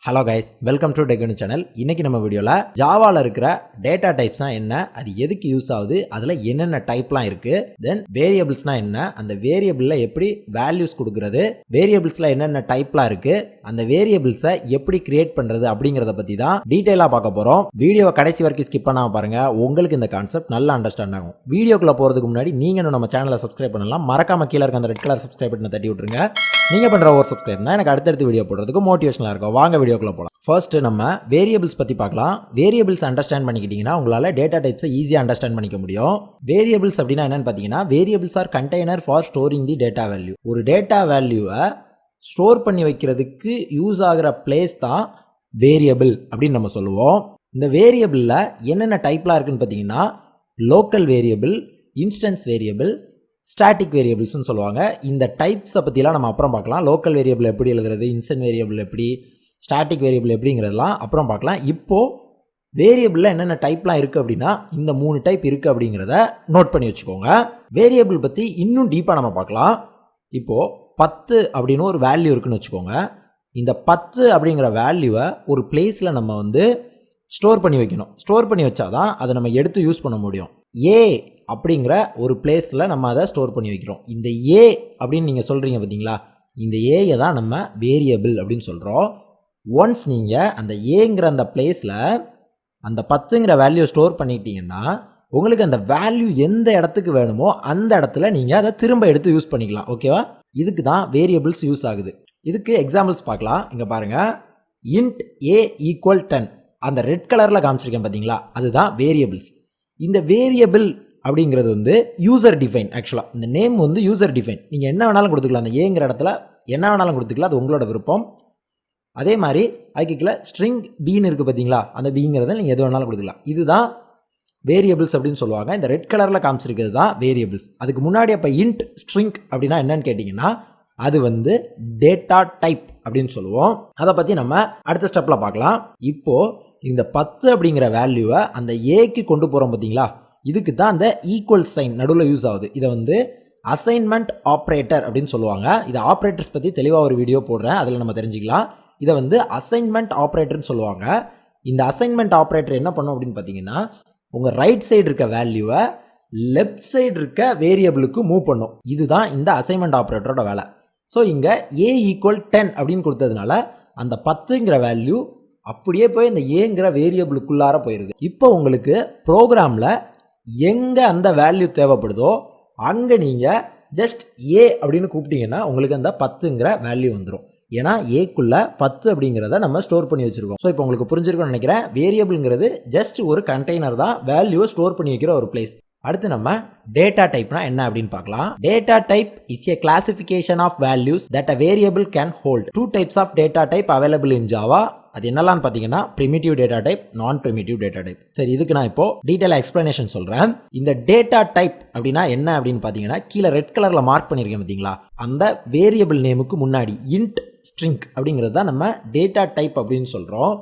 Hello guys, welcome to Ganu channel. இன்னைக்கு நம்ம வீடியோவில் ஜாவாவில் இருக்கிற டேட்டா டைப்ஸ்னா என்ன, அது எதுக்கு யூஸ் ஆகுது, அதில் என்னென்ன டைப்லாம் இருக்குது, தென் வேரியபிள்ஸ்னா என்ன, அந்த வேரியபிளில் எப்படி வேல்யூஸ் கொடுக்குறது, வேரியபிள்ஸில் என்னென்ன டைப்லாம் இருக்குது, அந்த வேரியபிள்ஸை எப்படி கிரியேட் பண்ணுறது அப்படிங்கிறத பற்றி தான் டீட்டெயிலாக பார்க்க போகிறோம். வீடியோவை கடைசி வரைக்கும் ஸ்கிப் பண்ணாமல் பாருங்கள், உங்களுக்கு இந்த கான்செப்ட் நல்லா அண்டர்ஸ்டாண்ட் ஆகும். வீடியோக்குள்ளே போகிறதுக்கு முன்னாடி நீங்கள் நம்ம சேனலை சப்ஸ்கிரைப் பண்ணலாம். மறக்காம கீழே இருக்க அந்த ரெட் கலர் சப்ஸ்கிரைப் பட்டனை தட்டி விட்டுருங்க. நீங்கள் பண்ணுற ஒரு சப்ஸ்கிரைப் தான் எனக்கு அடுத்தடுத்து வீடியோ போடுறதுக்கு மோட்டிவேஷனாக இருக்கும். வாங்க வீடியோக்குள்ளே போகலாம். ஃபர்ஸ்ட் நம்ம வேரியபிள்ஸ் பற்றி பார்க்கலாம். வேரியபிள்ஸ் அண்டர்ஸ்டாண்ட் பண்ணிக்கிட்டீங்கன்னா உங்களால் டேட்டா டைப்ஸை ஈஸியாக அண்டர்ஸ்டாண்ட் பண்ணிக்க முடியும். வேரியபிள்ஸ் அப்படின்னா என்னன்னு பார்த்தீங்கன்னா, variables are container for storing the data value. ஒரு டேட்டா வேல்யூவை ஸ்டோர் பண்ணி வைக்கிறதுக்கு யூஸ் ஆகிற பிளேஸ் தான் வேரியபிள் அப்படின்னு நம்ம சொல்லுவோம். இந்த வேரியபிளில் என்னென்ன டைப்லாம் இருக்குன்னு பார்த்தீங்கன்னா, local variable, instance variable, static வேரியபிள்ஸ்னு சொல்லுவாங்க. இந்த டைப்ஸை பற்றிலாம் நம்ம அப்புறம் பார்க்கலாம். லோக்கல் வேரியபிள் எப்படி எழுதுறது, இன்ஸ்டன்ட் வேரியபிள் எப்படி, ஸ்டாட்டிக் வேரியபிள் எப்படிங்கிறதெல்லாம் அப்புறம் பார்க்கலாம். இப்போது வேரியபிளில் என்னென்ன டைப்லாம் இருக்குது அப்படின்னா, இந்த 3 டைப் இருக்குது அப்படிங்கிறத நோட் பண்ணி வச்சுக்கோங்க. வேரியபிள் பற்றி இன்னும் டீப்பாக நம்ம பார்க்கலாம். இப்போது 10 அப்படின்னு ஒரு வேல்யூ இருக்குன்னு வச்சுக்கோங்க. இந்த 10 அப்படிங்கிற வேல்யூவை ஒரு பிளேஸில் நம்ம ஸ்டோர் பண்ணி வைக்கணும். ஸ்டோர் பண்ணி வச்சாதான் அதை நம்ம எடுத்து யூஸ் பண்ண முடியும். ஏ அப்படிங்கிற ஒரு பிளேஸில் நம்ம அதை ஸ்டோர் பண்ணி வைக்கிறோம். இந்த ஏ அப்படின்னு நீங்கள் சொல்கிறீங்க பார்த்தீங்களா, இந்த ஏயை தான் நம்ம வேரியபிள் அப்படின்னு சொல்கிறோம். ஒன்ஸ் நீங்கள் அந்த ஏங்கிற அந்த பிளேஸில் அந்த 10ங்கிற வேல்யூ ஸ்டோர் பண்ணிட்டீங்கன்னா, உங்களுக்கு அந்த வேல்யூ எந்த இடத்துக்கு வேணுமோ அந்த இடத்துல நீங்கள் அதை திரும்ப எடுத்து யூஸ் பண்ணிக்கலாம். ஓகேவா? இதுக்கு தான் வேரியபிள்ஸ் யூஸ் ஆகுது. இதுக்கு எக்ஸாம்பிள்ஸ் பார்க்கலாம். இங்கே பாருங்கள், இன்ட் ஏ ஈக்குவல் 10 அந்த ரெட் கலரில் காமிச்சிருக்கேன் பார்த்தீங்களா, அதுதான் வேரியபிள்ஸ். இந்த வேரியபிள் அப்படிங்கிறது யூசர் டிஃபைன். ஆக்சுவலாக இந்த நேம் யூசர் டிஃபைன். நீங்கள் என்ன வேணாலும் கொடுத்துக்கலாம். அந்த ஏங்கிற இடத்துல என்ன வேணாலும் கொடுத்துக்கலாம், அது உங்களோட விருப்பம். அதே மாதிரி அதுக்குள்ள ஸ்ட்ரிங் பீன்னு இருக்குது பார்த்தீங்களா, அந்த பீங்கிறத நீங்கள் எது வேணாலும் கொடுத்துக்கலாம். இதுதான் வேரியபிள்ஸ் அப்படின்னு சொல்லுவாங்க. இந்த ரெட் கலரில் காமிச்சிருக்கிறது தான் வேரியபிள்ஸ். அதுக்கு முன்னாடி அப்போ இன்ட் ஸ்ட்ரிங் அப்படின்னா என்னன்னு கேட்டிங்கன்னா, அது டேட்டா டைப் அப்படின்னு சொல்லுவோம். அதை பற்றி நம்ம அடுத்த ஸ்டெப்பில் பார்க்கலாம். இப்போது இந்த 10 அப்படிங்கிற வேல்யூவை அந்த ஏக்கு கொண்டு போகிறோம் பார்த்தீங்களா, இதுக்கு தான் அந்த ஈக்குவல் சைன் நடுவில் யூஸ் ஆகுது. இதை அசைன்மெண்ட் ஆப்ரேட்டர் அப்படின்னு சொல்லுவாங்க. இது ஆப்ரேட்டர்ஸ் பற்றி தெளிவாக ஒரு வீடியோ போடுறேன், அதில் நம்ம தெரிஞ்சுக்கலாம். இதை அசைன்மெண்ட் ஆப்ரேட்டர்னு சொல்லுவாங்க. இந்த அசைன்மெண்ட் ஆப்ரேட்டர் என்ன பண்ணும் அப்படின்னு பார்த்தீங்கன்னா, உங்கள் ரைட் சைடு இருக்க வேல்யூவை லெஃப்ட் சைடு இருக்க வேரியபிளுக்கு மூவ் பண்ணும். இதுதான் இந்த அசைன்மெண்ட் ஆப்ரேட்டரோட வேலை. ஸோ இங்கே ஏ ஈக்குவல் 10 அப்படின்னு கொடுத்ததுனால அந்த 10ங்கிற வேல்யூ அப்படியே போய் இந்த ஏங்கிற வேரியபிளுக்குள்ளார போயிடுது. இப்போ உங்களுக்கு ப்ரோக்ராமில் எங்கே அந்த வேல்யூ தேவைப்படுதோ அங்கே நீங்கள் ஜஸ்ட் ஏ அப்படின்னு கூப்பிட்டீங்கன்னா உங்களுக்கு அந்த 10ங்கிற வேல்யூ வந்துடும். ஏன்னா ஏக்குள்ள 10 அப்படிங்கிறத நம்ம ஸ்டோர் பண்ணி வச்சுருக்கோம். ஸோ இப்போ உங்களுக்கு புரிஞ்சிருக்கும்னு நினைக்கிறேன். வேரியபிள்ங்கிறது ஜஸ்ட் ஒரு கண்டெய்னர் தான், வேல்யூவை ஸ்டோர் பண்ணி வைக்கிற ஒரு பிளேஸ். அடுத்து நம்ம டேட்டா டைப்னா என்ன அப்படின்னு பார்க்கலாம். Data type is a classification of values that a variable can hold. 2 types of data type available in Java. அது என்னெல்லாம் பார்த்தீங்கன்னா, primitive data type, non primitive data type. சரி, இதுக்கு நான் இப்போ டீட்டெயிலாக எக்ஸ்பிளனேஷன் சொல்கிறேன். இந்த டேட்டா டைப் அப்படின்னா என்ன அப்படின்னு பார்த்தீங்கன்னா, கீழே ரெட் கலரில் மார்க் பண்ணியிருக்கேன் பார்த்தீங்களா, அந்த வேரியபிள் நேமுக்கு முன்னாடி இன்ட் ஸ்ட்ரிங் அப்படிங்கிறது தான் நம்ம டேட்டா டைப் அப்படின்னு சொல்கிறோம்.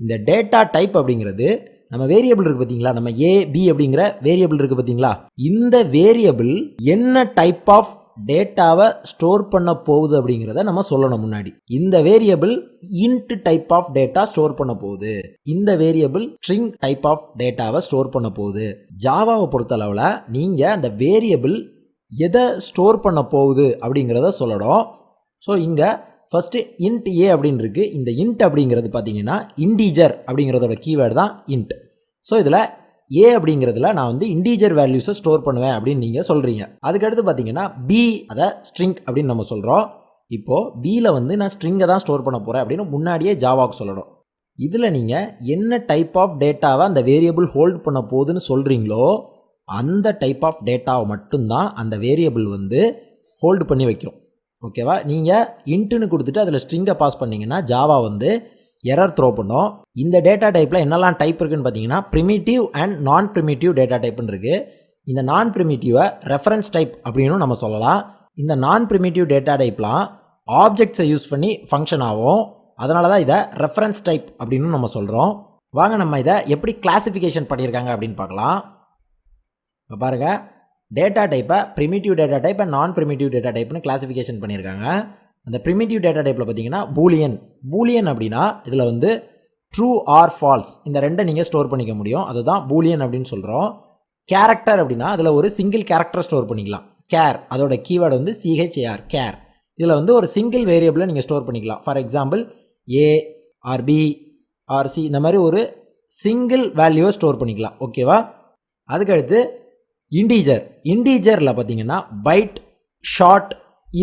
இந்த டேட்டா டைப் அப்படிங்கிறது நம்ம வேரியபிள் இருக்குது பார்த்தீங்களா, நம்ம ஏ பி அப்படிங்கிற வேரியபிள் இருக்குது பார்த்தீங்களா, இந்த வேரியபிள் என்ன டைப் ஆஃப் டேட்டாவை ஸ்டோர் பண்ண போகுது அப்படிங்கிறத நம்ம சொல்லணும் முன்னாடி. இந்த variable int type of data store பண்ண போகுது, இந்த வேரியபிள் ஸ்ட்ரிங் டைப் ஆஃப் டேட்டாவை ஸ்டோர் பண்ண போகுது. ஜாவாவை பொறுத்தளவில் நீங்கள் அந்த வேரியபிள் எதை ஸ்டோர் பண்ண போகுது அப்படிங்கிறத சொல்லணும். ஸோ இங்கே ஃபஸ்ட்டு இன்ட் ஏ அப்படின்னு இருக்குது. இந்த இன்ட் அப்படிங்கிறது பார்த்தீங்கன்னா இண்டீஜர் அப்படிங்கிறதோட கீவேர்டு தான் இன்ட். ஸோ இதில் ஏ அப்படிங்கிறதுல நான் இண்டீஜர் வேல்யூஸை ஸ்டோர் பண்ணுவேன் அப்படின்னு நீங்கள் சொல்கிறீங்க. அதுக்கடுத்து பார்த்தீங்கன்னா பி, அதை ஸ்ட்ரிங் அப்படின்னு நம்ம சொல்கிறோம். இப்போது பியில் நான் ஸ்ட்ரிங்கை தான் ஸ்டோர் பண்ண போகிறேன் அப்படின்னு முன்னாடியே ஜாவாவுக்கு சொல்லணும். இதில் நீங்கள் என்ன டைப் ஆஃப் டேட்டாவை அந்த வேரியபிள் ஹோல்ட் பண்ண போகுதுன்னு சொல்கிறீங்களோ அந்த டைப் ஆஃப் டேட்டாவை மட்டும்தான் அந்த வேரியபிள் ஹோல்டு பண்ணி வைக்கும். ஓகேவா? நீங்கள் இன்ட்டுன்னு கொடுத்துட்டு அதில் ஸ்ட்ரிங்கை பாஸ் பண்ணிங்கன்னா ஜாவா எரர் த்ரோ பண்ணும். இந்த டேட்டா டைப்பில் என்னெல்லாம் டைப் இருக்குன்னு பார்த்தீங்கன்னா, primitive and non primitive data டைப்னு இருக்குது. இந்த நான் ப்ரிமிட்டிவை ரெஃபரன்ஸ் டைப் அப்படின்னு நம்ம சொல்லலாம். இந்த நான் ப்ரிமிட்டிவ் டேட்டா டைப்லாம் ஆப்ஜெக்ட்ஸை யூஸ் பண்ணி ஃபங்க்ஷன் ஆகும். அதனால தான் இதை ரெஃபரன்ஸ் டைப் அப்படின்னு நம்ம சொல்கிறோம். வாங்க நம்ம இதை எப்படி கிளாசிஃபிகேஷன் பண்ணியிருக்காங்க அப்படின்னு பார்க்கலாம். இப்போ பாருங்கள், டேட்டா டைப்பை primitive data type and non primitive data டைப்னு கிளாசிஃபிகேஷன் பண்ணியிருக்காங்க. அந்த ப்ரிமிட்டிவ் டேட்டா டைப்பில் பார்த்தீங்கன்னா பூலியன் அப்படின்னா இதில் வந்து ட்ரூ ஆர் ஃபால்ஸ் இந்த ரெண்டை நீங்கள் ஸ்டோர் பண்ணிக்க முடியும். அதுதான் பூலியன் அப்படின்னு சொல்கிறோம். கேரக்டர் அப்படின்னா அதில் ஒரு சிங்கிள் கேரக்டர் ஸ்டோர் பண்ணிக்கலாம். கேர் அதோட கீவேர்டு வந்து CHAR கேர். இதில் வந்து ஒரு சிங்கிள் வேரியபிளை நீங்கள் ஸ்டோர் பண்ணிக்கலாம். For example A R B R C இந்த மாதிரி ஒரு சிங்கிள் வேல்யூவை ஸ்டோர் பண்ணிக்கலாம். ஓகேவா? அதுக்கடுத்து இண்டீஜரில் பார்த்தீங்கன்னா பைட், ஷார்ட்,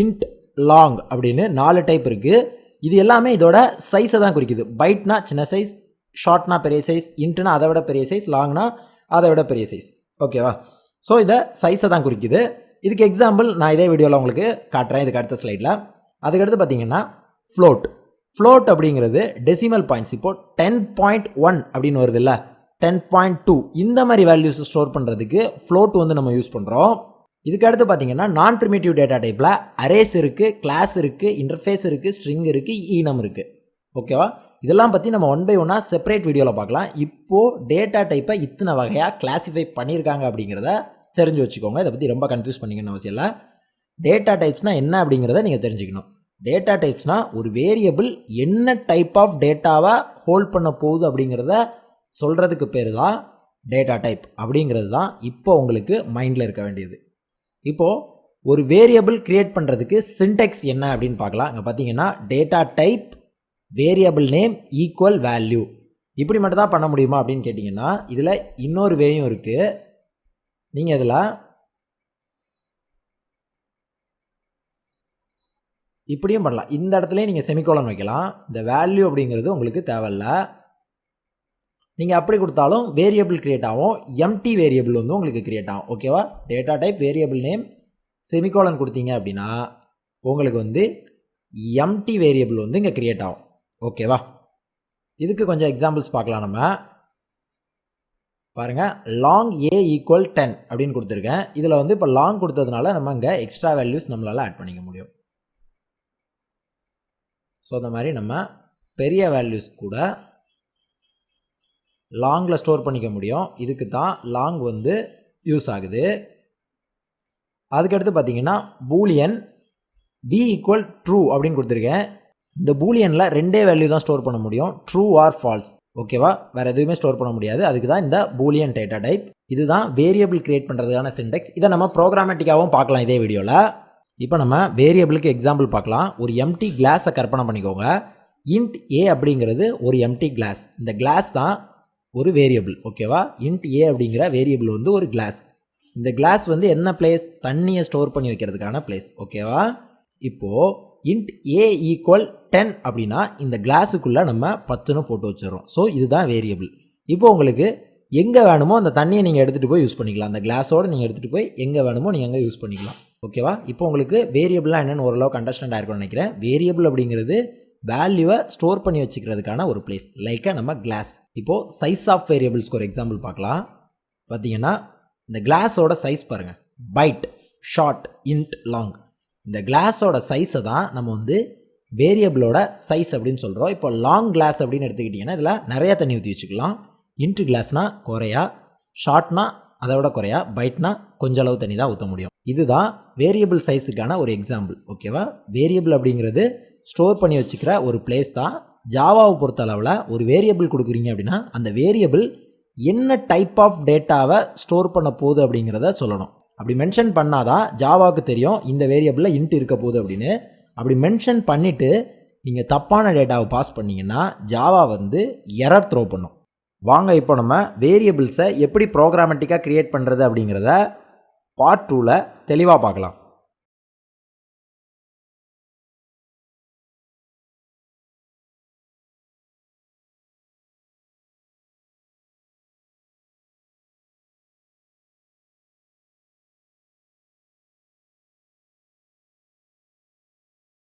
இன்ட், லாங் அப்படின்னு 4 டைப் இருக்குது. இது எல்லாமே இதோட சைஸை தான் குறிக்குது. பைட்னா சின்ன சைஸ், ஷார்ட்னா பெரிய சைஸ், இன்ட்னா அதை விட பெரிய சைஸ், லாங்னா அதை விட பெரிய சைஸ். ஓகேவா? ஸோ இதை சைஸை தான் குறிக்குது. இதுக்கு எக்ஸாம்பிள் நான் இதே வீடியோவில் உங்களுக்கு காட்டுறேன் இதுக்கு அடுத்த ஸ்லைடில். அதுக்கடுத்து பார்த்தீங்கன்னா ஃப்ளோட் அப்படிங்கிறது டெசிமல் பாயிண்ட்ஸ். இப்போது 10.1 அப்படின்னு வருது இல்லை, 10.2 இந்த மாதிரி வேல்யூஸ் ஸ்டோர் பண்ணுறதுக்கு ஃப்ளோட் வந்து நம்ம யூஸ் பண்ணுறோம். இதுக்கு அடுத்து பார்த்தீங்கன்னா நான் ப்ரிமிட்டிவ் டேட்டா டைப்பில் அரேஸ் இருக்குது, கிளாஸ் இருக்குது, இன்டர்ஃபேஸ் இருக்குது, ஸ்ட்ரிங் இருக்குது, ஈனம் இருக்குது. ஓகேவா? இதெல்லாம் பற்றி நம்ம 1 by 1 செப்பரேட் வீடியோவில் பார்க்கலாம். இப்போது டேட்டா டைப்பை இத்தனை வகையாக கிளாஸிஃபை பண்ணியிருக்காங்க அப்படிங்கிறத தெரிஞ்சு வச்சுக்கோங்க. இதை பற்றி ரொம்ப கன்ஃபியூஸ் பண்ணிக்கணும் அவசியம் இல்லை. டேட்டா டைப்ஸ்னால் என்ன அப்படிங்கிறத நீங்கள் தெரிஞ்சுக்கணும். டேட்டா டைப்ஸ்னால் ஒரு வேரியபிள் என்ன டைப் ஆஃப் டேட்டாவை ஹோல்ட் பண்ண போகுது அப்படிங்கிறத சொல்கிறதுக்கு பேர் தான் டேட்டா டைப் அப்படிங்கிறது தான் இப்போ உங்களுக்கு மைண்டில் இருக்க வேண்டியது. இப்போது ஒரு வேரியபிள் கிரியேட் பண்ணுறதுக்கு சின்டெக்ஸ் என்ன அப்படின்னு பார்க்கலாம். இங்கே பார்த்தீங்கன்னா data type variable name equal value இப்படி மட்டும் தான் பண்ண முடியுமா அப்படின்னு கேட்டிங்கன்னா இதில் இன்னொரு வேயும் இருக்குது. நீங்கள் இதில் இப்படியும் பண்ணலாம். இந்த இடத்துலையும் நீங்கள் செமிகோலன் வைக்கலாம். இந்த வேல்யூ அப்படிங்கிறது உங்களுக்கு தேவையில்ல. நீங்கள் அப்படி கொடுத்தாலும் வேரியபிள் கிரியேட் ஆகும். எம்டி வேரியபிள் வந்து உங்களுக்கு கிரியேட் ஆகும். ஓகேவா? Data type variable name semicolon கொடுத்தீங்க அப்படின்னா உங்களுக்கு வந்து எம்டி வேரியபிள் வந்து இங்கே கிரியேட் ஆகும். ஓகேவா? இதுக்கு கொஞ்சம் எக்ஸாம்பிள்ஸ் பார்க்கலாம். நம்ம பாருங்கள், லாங் A ஈக்குவல் 10 அப்படின்னு கொடுத்துருக்கேன். இதில் வந்து இப்போ லாங் கொடுத்ததுனால நம்ம இங்கே எக்ஸ்ட்ரா வேல்யூஸ் நம்மளால் ஆட் பண்ணிக்க முடியும். ஸோ அந்த மாதிரி நம்ம பெரிய வேல்யூஸ் கூட லாங்கில் ஸ்டோர் பண்ணிக்க முடியும். இதுக்கு தான் லாங் வந்து யூஸ் ஆகுது. அதுக்கடுத்து பார்த்தீங்கன்னா பூலியன் B ஈக்குவல் ட்ரூ அப்படின்னு கொடுத்துருக்கேன். இந்த பூலியனில் 2 வேல்யூ தான் ஸ்டோர் பண்ண முடியும், ட்ரூ ஆர் ஃபால்ஸ். ஓகேவா? வேறு எதுவுமே ஸ்டோர் பண்ண முடியாது. அதுக்கு தான் இந்த பூலியன் டேட்டா டைப். இதுதான் வேரியபிள் கிரியேட் பண்ணுறதுக்கான சின்டெக்ஸ். இதை நம்ம ப்ரோக்ராமேட்டிக்காகவும் பார்க்கலாம் இதே வீடியோவில். இப்போ நம்ம வேரியபிளுக்கு எக்ஸாம்பிள் பார்க்கலாம். ஒரு எம்டி கிளாஸை கற்பனை பண்ணிக்கோங்க. இன்ட் A அப்படிங்கிறது ஒரு எம்டி கிளாஸ். இந்த கிளாஸ் தான் ஒரு வேரியபிள். ஓகேவா? இன்ட் A அப்படிங்கிற வேரியபிள் வந்து ஒரு கிளாஸ். இந்த கிளாஸ் வந்து என்ன பிளேஸ்? தண்ணியை ஸ்டோர் பண்ணி வைக்கிறதுக்கான பிளேஸ். ஓகேவா? இப்போது இன்ட் A ஈக்குவல் 10 அப்படின்னா இந்த கிளாஸுக்குள்ளே நம்ம 10ன்னு போட்டு வச்சிடறோம். ஸோ இதுதான் வேரியபிள். இப்போ உங்களுக்கு எங்கே வேணுமோ அந்த தண்ணியை நீங்கள் எடுத்துகிட்டு போய் யூஸ் பண்ணிக்கலாம். அந்த கிளாஸோடு நீங்கள் எடுத்துகிட்டு போய் எங்கே வேணுமோ நீங்கள் அங்கே யூஸ் பண்ணிக்கலாம். ஓகேவா? இப்போ உங்களுக்கு வேரியபிளாக என்னென்னு ஓரளவுக்கு அண்டர்ஸ்டாண்ட் ஆகிருக்கும்னு நினைக்கிறேன். வேரியபிள் அப்படிங்கிறது வேல்யூவை ஸ்டோர் பண்ணி வச்சுக்கிறதுக்கான ஒரு பிளேஸ், லைக்காக நம்ம கிளாஸ். இப்போது சைஸ் ஆஃப் வேரியபிள்ஸ்க்கு ஒரு எக்ஸாம்பிள் பார்க்கலாம். பார்த்தீங்கன்னா இந்த கிளாஸோட சைஸ் பாருங்கள், பைட், ஷார்ட், இன்ட், லாங். இந்த கிளாஸோட சைஸை தான் நம்ம வந்து வேரியபிளோட சைஸ் அப்படின்னு சொல்கிறோம். இப்போ லாங் கிளாஸ் அப்படின்னு எடுத்துக்கிட்டிங்கன்னா இதில் நிறையா தண்ணி ஊற்றி வச்சுக்கலாம். இன்ட் கிளாஸ்னால் குறையா, ஷார்ட்னா அதை விட குறையா, பைட்னா கொஞ்சம் அளவு தண்ணி தான் ஊற்ற முடியும். இதுதான் வேரியபிள் சைஸுக்கான ஒரு எக்ஸாம்பிள். ஓகேவா? வேரியபிள் அப்படிங்கிறது ஸ்டோர் பண்ணி வச்சுக்கிற ஒரு பிளேஸ் தான். ஜாவாவை பொறுத்த அளவில் ஒரு வேரியபிள் கொடுக்குறீங்க அப்படின்னா அந்த வேரியபிள் என்ன டைப் ஆஃப் டேட்டாவை ஸ்டோர் பண்ண போகுது அப்படிங்கிறத சொல்லணும். அப்படி மென்ஷன் பண்ணாதான் ஜாவாவுக்கு தெரியும் இந்த வேரியபிளில் இன்ட் இருக்க போகுது அப்படின்னு. அப்படி மென்ஷன் பண்ணிவிட்டு நீங்கள் தப்பான டேட்டாவை பாஸ் பண்ணிங்கன்னா ஜாவா வந்து எரர் த்ரோ பண்ணும். வாங்க இப்போ நம்ம வேரியபிள்ஸை எப்படி ப்ரோக்ராமேட்டிக்காக க்ரியேட் பண்ணுறது அப்படிங்கிறத பார்ட் 2ல் தெளிவாக பார்க்கலாம்.